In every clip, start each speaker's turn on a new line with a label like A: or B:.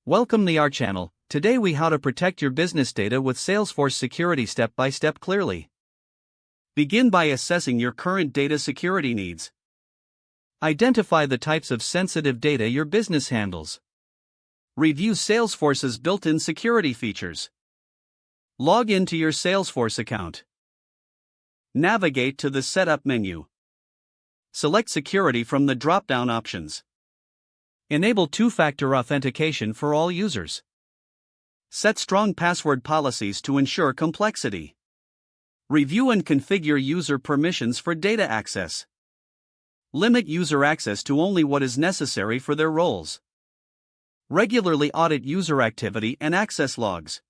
A: Welcome to our channel. Today we how to protect your business data with Salesforce Security step by step clearly. Begin by assessing your current data security needs. Identify the types of sensitive data your business handles. Review Salesforce's built-in security features. Log into your Salesforce account. Navigate to the Setup menu. Select Security from the drop-down options. Enable two-factor authentication for all users. Set strong password policies to ensure complexity. Review and configure user permissions for data access. Limit user access to only what is necessary for their roles. Regularly audit user activity and access logs.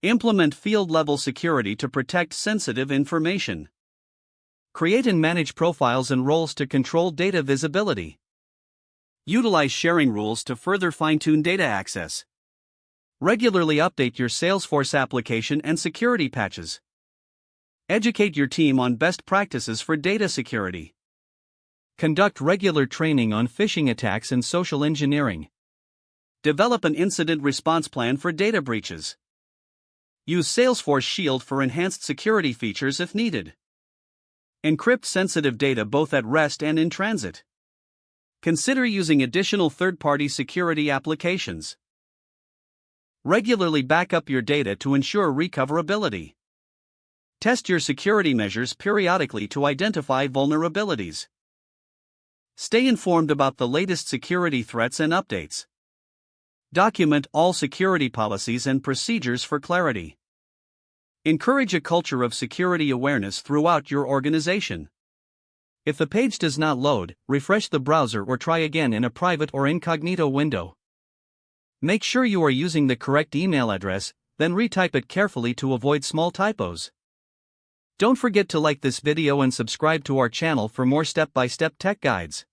A: Implement field-level security to protect sensitive information. Create and manage profiles and roles to control data visibility. Utilize sharing rules to further fine-tune data access. Regularly update your Salesforce application and security patches. Educate your team on best practices for data security. Conduct regular training on phishing attacks and social engineering. Develop an incident response plan for data breaches. Use Salesforce Shield for enhanced security features if needed. Encrypt sensitive data both at rest and in transit. Consider using additional third-party security applications. Regularly back up your data to ensure recoverability. Test your security measures periodically to identify vulnerabilities. Stay informed about the latest security threats and updates. Document all security policies and procedures for clarity. Encourage a culture of security awareness throughout your organization. If the page does not load, refresh the browser or try again in a private or incognito window. Make sure you are using the correct email address, then retype it carefully to avoid small typos. Don't forget to like this video and subscribe to our channel for more step-by-step tech guides.